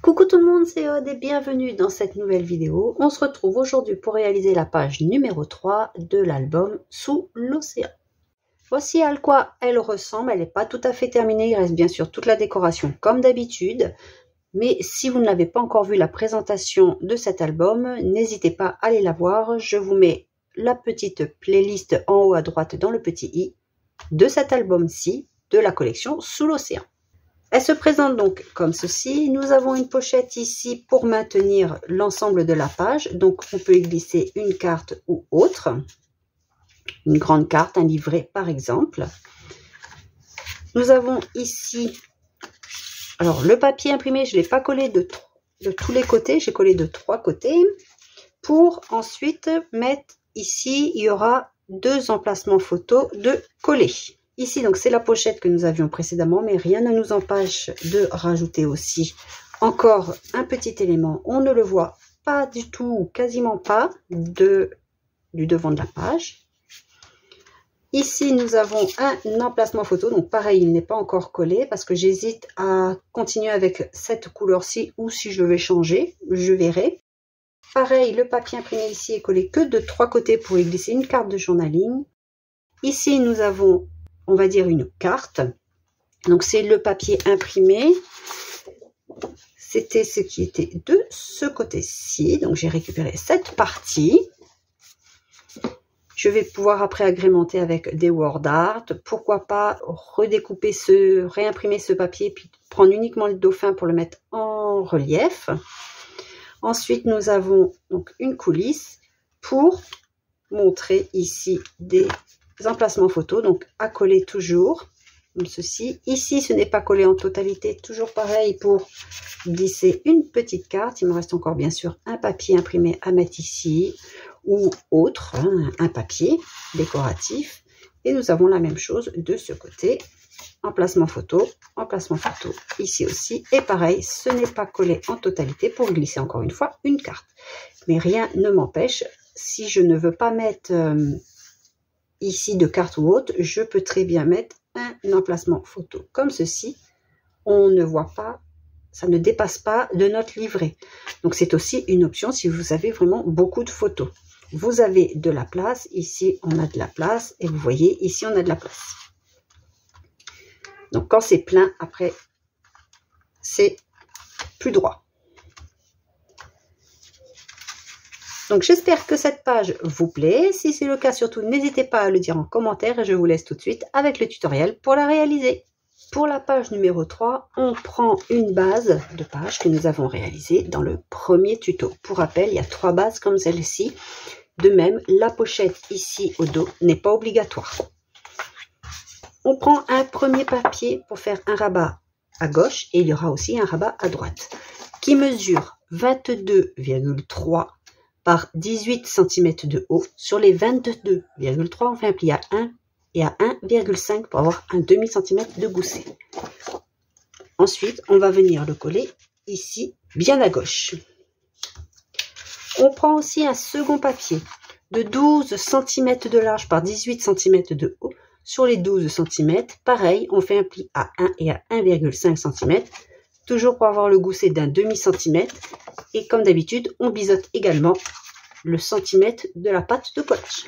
Coucou tout le monde, c'est Aude et bienvenue dans cette nouvelle vidéo. On se retrouve aujourd'hui pour réaliser la page numéro 3 de l'album Sous l'océan. Voici à quoi elle ressemble, elle n'est pas tout à fait terminée, il reste bien sûr toute la décoration comme d'habitude. Mais si vous ne l'avez pas encore vu la présentation de cet album, n'hésitez pas à aller la voir. Je vous mets la petite playlist en haut à droite dans le petit i de cet album-ci, de la collection Sous l'océan. Elle se présente donc comme ceci. Nous avons une pochette ici pour maintenir l'ensemble de la page. Donc on peut y glisser une carte ou autre. Une grande carte, un livret par exemple. Nous avons ici, alors le papier imprimé, je ne l'ai pas collé de tous les côtés, j'ai collé de 3 côtés. Pour ensuite mettre ici, il y aura 2 emplacements photos de coller. Ici, donc, c'est la pochette que nous avions précédemment, mais rien ne nous empêche de rajouter aussi encore un petit élément. On ne le voit pas du tout, quasiment pas, du devant de la page. Ici, nous avons un emplacement photo. Donc, pareil, il n'est pas encore collé parce que j'hésite à continuer avec cette couleur-ci ou si je vais changer, je verrai. Pareil, le papier imprimé ici est collé que de 3 côtés pour y glisser une carte de journaling. Ici, nous avons, on va dire, une carte. Donc, c'est le papier imprimé. C'était ce qui était de ce côté-ci. Donc, j'ai récupéré cette partie. Je vais pouvoir après agrémenter avec des word art. Pourquoi pas redécouper réimprimer ce papier, puis prendre uniquement le dauphin pour le mettre en relief. Ensuite, nous avons donc une coulisse pour montrer ici des emplacements photos, donc à coller toujours comme ceci. Ici, ce n'est pas collé en totalité, toujours pareil pour glisser une petite carte. Il me reste encore bien sûr un papier imprimé à mettre ici ou autre, hein, un papier décoratif. Et nous avons la même chose de ce côté, emplacement photo ici aussi. Et pareil, ce n'est pas collé en totalité pour glisser encore une fois une carte. Mais rien ne m'empêche, si je ne veux pas mettre ici de carte ou autre, je peux très bien mettre un emplacement photo comme ceci. On ne voit pas, ça ne dépasse pas de notre livret. Donc c'est aussi une option si vous avez vraiment beaucoup de photos. Vous avez de la place, ici on a de la place et vous voyez ici on a de la place. Donc quand c'est plein, après c'est plus droit. Donc j'espère que cette page vous plaît. Si c'est le cas, surtout n'hésitez pas à le dire en commentaire et je vous laisse tout de suite avec le tutoriel pour la réaliser. Pour la page numéro 3, on prend une base de page que nous avons réalisée dans le premier tuto. Pour rappel, il y a 3 bases comme celle-ci. De même, la pochette ici au dos n'est pas obligatoire. On prend un premier papier pour faire un rabat à gauche et il y aura aussi un rabat à droite qui mesure 22,3 par 18 cm de haut. Sur les 22,3, on fait un pli à 1 et à 1,5 pour avoir un demi-centimètre de gousset. Ensuite, on va venir le coller ici, bien à gauche. On prend aussi un second papier de 12 cm de large par 18 cm de haut. Sur les 12 cm, pareil, on fait un pli à 1 et à 1,5 cm. Toujours pour avoir le gousset d'un demi-centimètre. Et comme d'habitude, on biseaute également le centimètre de la pâte de collage.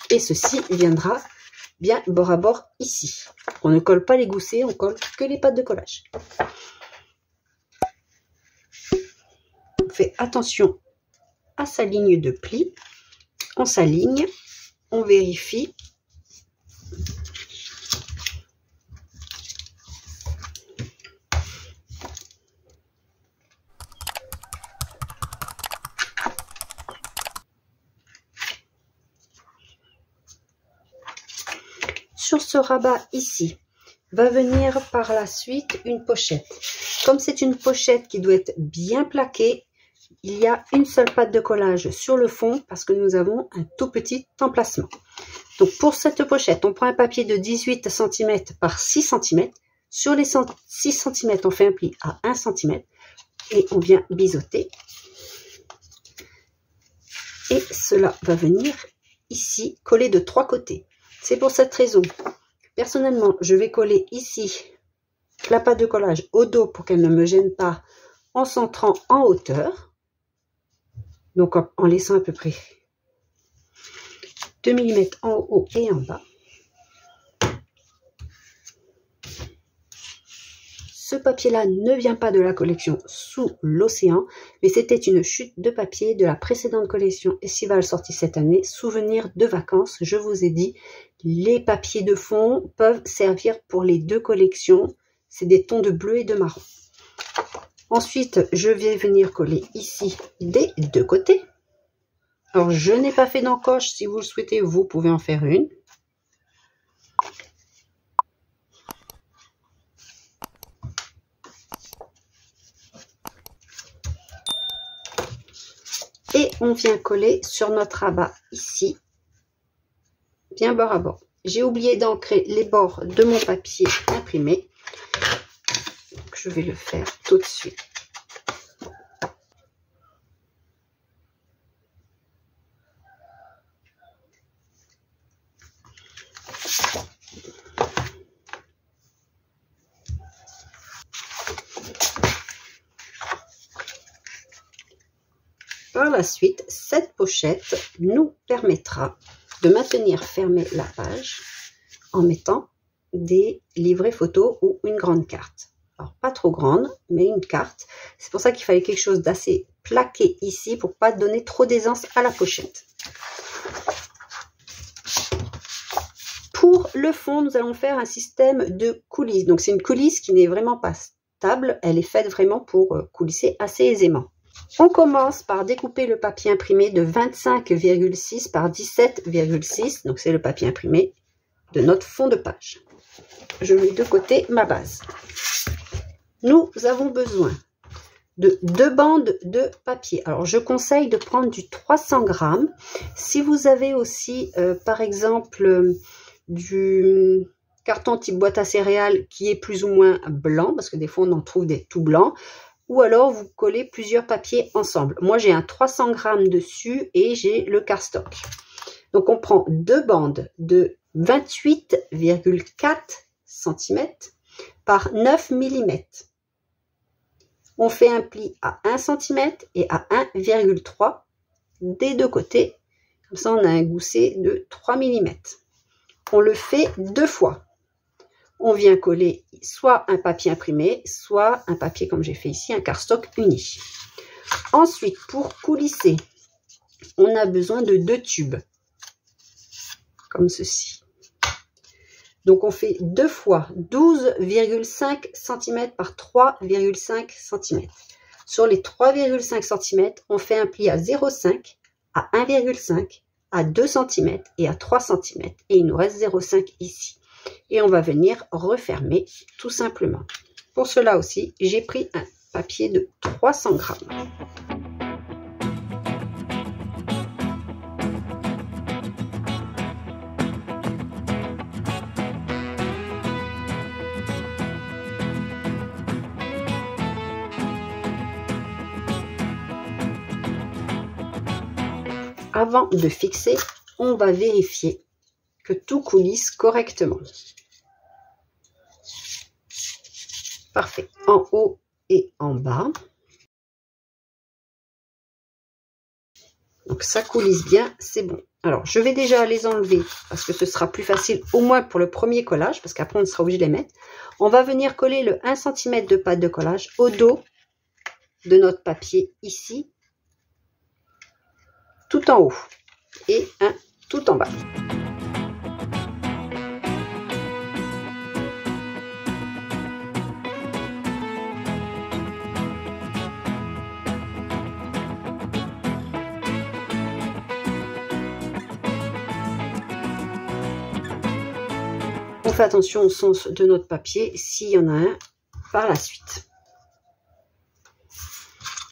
Et ceci viendra bien bord à bord ici. On ne colle pas les goussets, on colle que les pâtes de collage. On fait attention à sa ligne de pli. On s'aligne, on vérifie. Sur ce rabat ici, va venir par la suite une pochette. Comme c'est une pochette qui doit être bien plaquée, il y a une seule pâte de collage sur le fond parce que nous avons un tout petit emplacement. Donc pour cette pochette, on prend un papier de 18 cm par 6 cm. Sur les 6 cm, on fait un pli à 1 cm et on vient biseauter. Et cela va venir ici coller de 3 côtés. C'est pour cette raison, personnellement, je vais coller ici la pâte de collage au dos pour qu'elle ne me gêne pas en centrant en hauteur. Donc en laissant à peu près 2 mm en haut et en bas. Ce papier-là ne vient pas de la collection Sous l'océan, mais c'était une chute de papier de la précédente collection estivale sortie cette année, Souvenirs de vacances. Je vous ai dit, les papiers de fond peuvent servir pour les deux collections. C'est des tons de bleu et de marron. Ensuite, je vais venir coller ici des deux côtés. Alors, je n'ai pas fait d'encoche. Si vous le souhaitez, vous pouvez en faire une. Et on vient coller sur notre rabat ici, bien bord à bord. J'ai oublié d'ancrer les bords de mon papier imprimé. Donc, je vais le faire tout de suite. Par la suite, cette pochette nous permettra de maintenir fermée la page en mettant des livrets photos ou une grande carte. Alors, pas trop grande, mais une carte. C'est pour ça qu'il fallait quelque chose d'assez plaqué ici pour pas donner trop d'aisance à la pochette. Pour le fond, nous allons faire un système de coulisses. Donc, c'est une coulisse qui n'est vraiment pas stable. Elle est faite vraiment pour coulisser assez aisément. On commence par découper le papier imprimé de 25,6 par 17,6. Donc, c'est le papier imprimé de notre fond de page. Je mets de côté ma base. Nous avons besoin de 2 bandes de papier. Alors, je conseille de prendre du 300 grammes. Si vous avez aussi, par exemple, du carton type boîte à céréales qui est plus ou moins blanc, parce que des fois, on en trouve des tout blancs, ou alors vous collez plusieurs papiers ensemble. Moi, j'ai un 300 grammes dessus et j'ai le cardstock. Donc, on prend 2 bandes de 28,4 cm par 9 mm. On fait un pli à 1 cm et à 1,3 des deux côtés. Comme ça, on a un gousset de 3 mm. On le fait 2 fois. On vient coller soit un papier imprimé, soit un papier comme j'ai fait ici, un cardstock uni. Ensuite, pour coulisser, on a besoin de 2 tubes, comme ceci. Donc, on fait 2 fois 12,5 cm par 3,5 cm. Sur les 3,5 cm, on fait un pli à 0,5, à 1,5, à 2 cm et à 3 cm. Et il nous reste 0,5 ici. Et on va venir refermer tout simplement. Pour cela aussi, j'ai pris un papier de 300 grammes. Avant de fixer, on va vérifier que tout coulisse correctement. Parfait. En haut et en bas. Donc ça coulisse bien, c'est bon. Alors je vais déjà les enlever parce que ce sera plus facile au moins pour le premier collage, parce qu'après on sera obligé de les mettre. On va venir coller le 1 cm de pâte de collage au dos de notre papier ici, tout en haut et un tout en bas. On fait attention au sens de notre papier s'il y en a un par la suite.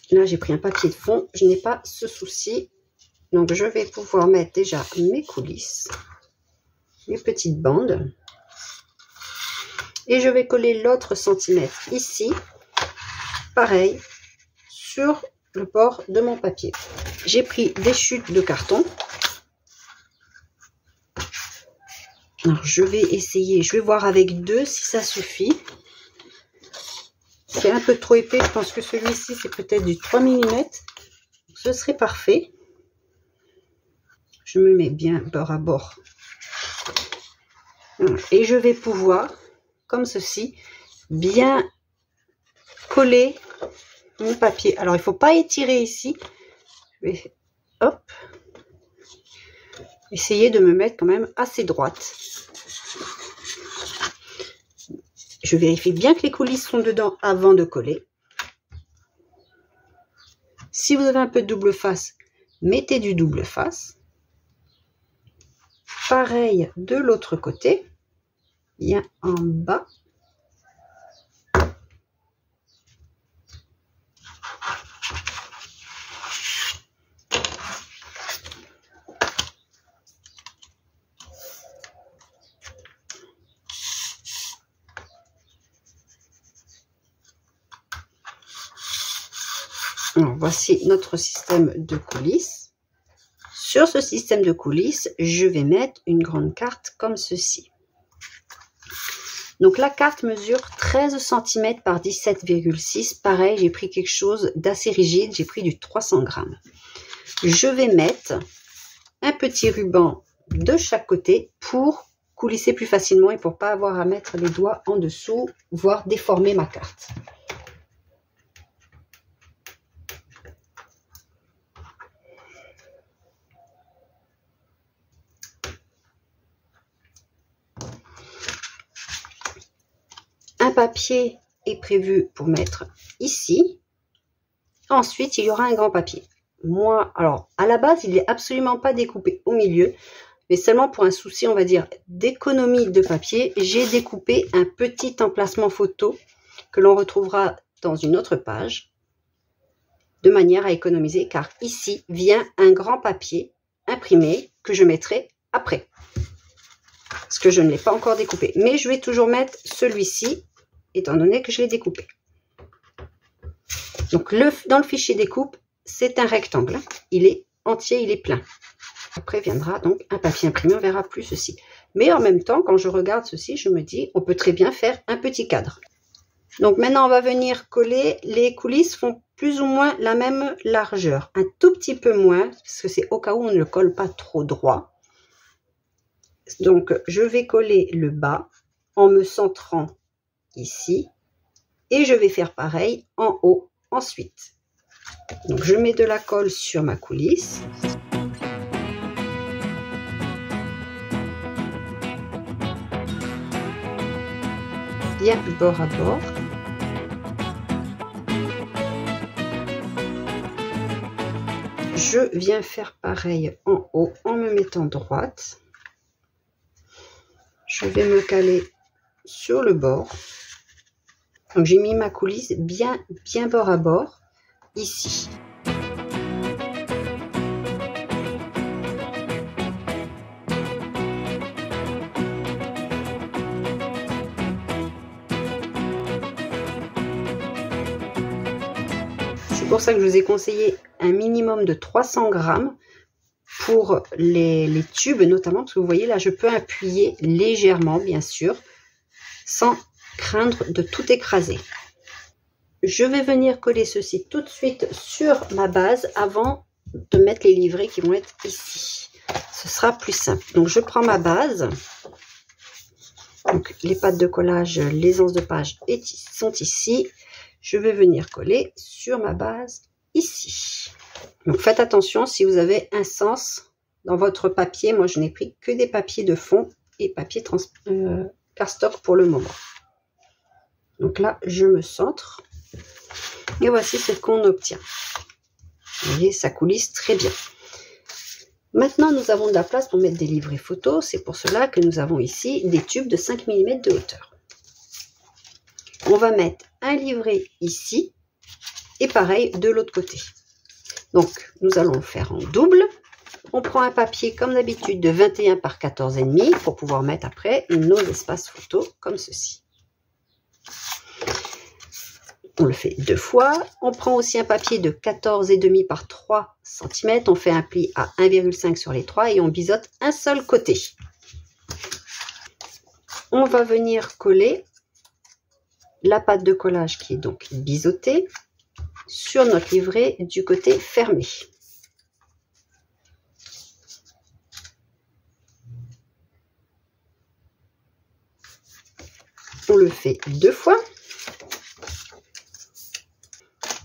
Là, j'ai pris un papier de fond, je n'ai pas ce souci. Donc, je vais pouvoir mettre déjà mes coulisses, mes petites bandes. Et je vais coller l'autre centimètre ici, pareil, sur le bord de mon papier. J'ai pris des chutes de carton. Alors, je vais essayer, je vais voir avec 2 si ça suffit. C'est un peu trop épais, je pense que celui-ci c'est peut-être du 3 mm. Ce serait parfait. Je me mets bien bord à bord. Et je vais pouvoir, comme ceci, bien coller mon papier. Alors il ne faut pas étirer ici. Je vais, hop, essayer de me mettre quand même assez droite. Je vérifie bien que les coulisses sont dedans avant de coller. Si vous avez un peu de double face, mettez du double face. Pareil de l'autre côté, bien en bas. Alors, voici notre système de coulisses. Sur ce système de coulisses, je vais mettre une grande carte comme ceci. Donc la carte mesure 13 cm par 17,6. Pareil, j'ai pris quelque chose d'assez rigide, j'ai pris du 300 grammes. Je vais mettre un petit ruban de chaque côté pour coulisser plus facilement et pour pas avoir à mettre les doigts en dessous, voire déformer ma carte. Un papier est prévu pour mettre ici. Ensuite, il y aura un grand papier. Moi, alors, à la base, il n'est absolument pas découpé au milieu, mais seulement pour un souci, on va dire, d'économie de papier, j'ai découpé un petit emplacement photo que l'on retrouvera dans une autre page, de manière à économiser, car ici vient un grand papier imprimé que je mettrai après. Parce que je ne l'ai pas encore découpé. Mais je vais toujours mettre celui-ci, étant donné que je l'ai découpé. Donc, dans le fichier découpe, c'est un rectangle. Il est entier, il est plein. Après viendra donc un papier imprimé, on verra plus ceci. Mais en même temps, quand je regarde ceci, je me dis, on peut très bien faire un petit cadre. Donc maintenant, on va venir coller. Les coulisses font plus ou moins la même largeur. Un tout petit peu moins, parce que c'est au cas où on ne le colle pas trop droit. Donc, je vais coller le bas en me centrant ici. Et je vais faire pareil en haut ensuite. Donc, je mets de la colle sur ma coulisse. Bien bord à bord. Je viens faire pareil en haut en me mettant droite. Je vais me caler sur le bord. Donc j'ai mis ma coulisse bien bord à bord ici. C'est pour ça que je vous ai conseillé un minimum de 300 grammes pour les tubes notamment, parce que vous voyez là, je peux appuyer légèrement, bien sûr, sans craindre de tout écraser. Je vais venir coller ceci tout de suite sur ma base avant de mettre les livrets qui vont être ici. Ce sera plus simple. Donc je prends ma base. Donc les pattes de collage, les anses de page sont ici. Je vais venir coller sur ma base ici. Donc faites attention si vous avez un sens dans votre papier. Moi je n'ai pris que des papiers de fond et papier cardstock pour le moment. Donc là je me centre et voici ce qu'on obtient. Vous voyez, ça coulisse très bien. Maintenant nous avons de la place pour mettre des livrets photos. C'est pour cela que nous avons ici des tubes de 5 mm de hauteur. On va mettre un livret ici et pareil de l'autre côté. Donc nous allons le faire en double. On prend un papier comme d'habitude de 21 par 14,5 pour pouvoir mettre après nos espaces photos comme ceci. On le fait 2 fois. On prend aussi un papier de 14,5 par 3 cm. On fait un pli à 1,5 sur les 3 et on biseaute un seul côté. On va venir coller la pâte de collage qui est donc biseautée sur notre livret du côté fermé. On le fait 2 fois.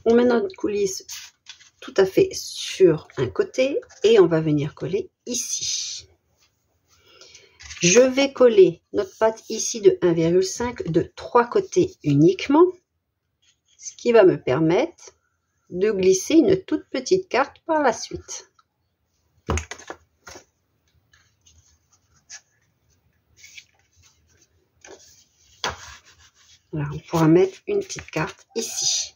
On met notre coulisse tout à fait sur un côté et on va venir coller ici. Je vais coller notre pâte ici de 1,5 de 3 côtés uniquement, ce qui va me permettre de glisser une toute petite carte par la suite. Voilà, on pourra mettre une petite carte ici.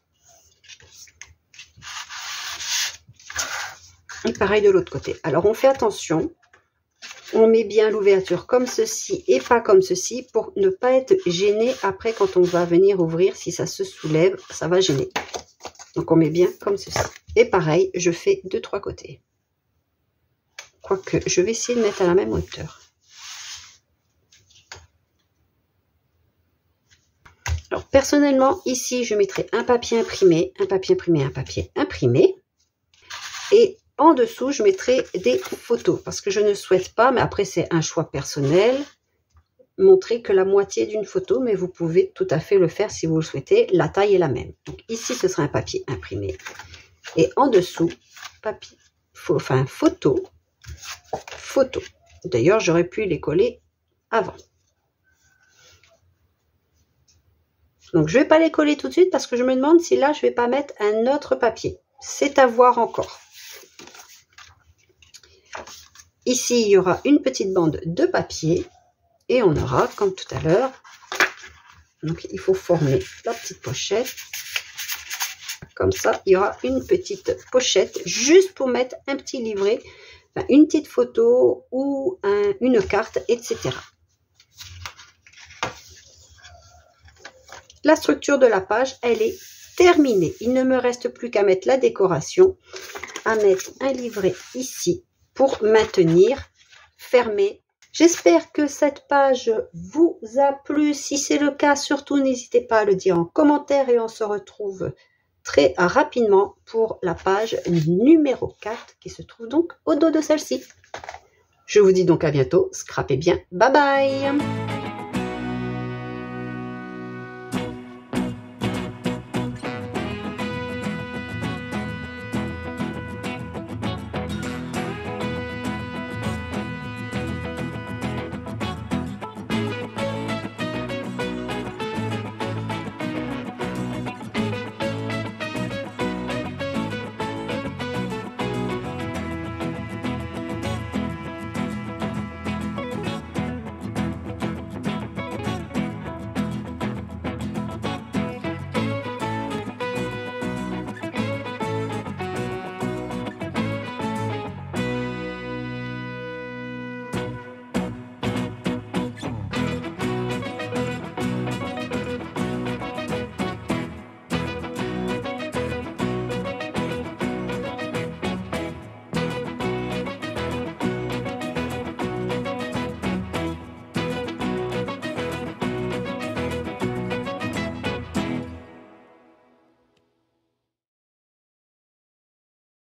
Et pareil de l'autre côté. Alors on fait attention, on met bien l'ouverture comme ceci et pas comme ceci pour ne pas être gêné après quand on va venir ouvrir. Si ça se soulève, ça va gêner. Donc on met bien comme ceci. Et pareil, je fais de 3 côtés. Quoique, je vais essayer de mettre à la même hauteur. Alors personnellement, ici, je mettrai un papier imprimé, un papier imprimé, un papier imprimé. Et en dessous, je mettrai des photos parce que je ne souhaite pas, mais après c'est un choix personnel, montrer que la moitié d'une photo, mais vous pouvez tout à fait le faire si vous le souhaitez. La taille est la même. Donc ici, ce sera un papier imprimé. Et en dessous, papier, enfin photo. D'ailleurs, j'aurais pu les coller avant. Donc je ne vais pas les coller tout de suite parce que je me demande si là, je ne vais pas mettre un autre papier. C'est à voir encore. Ici, il y aura une petite bande de papier et on aura, comme tout à l'heure, donc il faut former la petite pochette. Comme ça, il y aura une petite pochette juste pour mettre un petit livret, enfin, une petite photo ou une carte, etc. La structure de la page, elle est terminée. Il ne me reste plus qu'à mettre la décoration, à mettre un livret ici pour maintenir fermé. J'espère que cette page vous a plu. Si c'est le cas, surtout n'hésitez pas à le dire en commentaire et on se retrouve très rapidement pour la page numéro 4 qui se trouve donc au dos de celle-ci. Je vous dis donc à bientôt. Scrapez bien. Bye bye.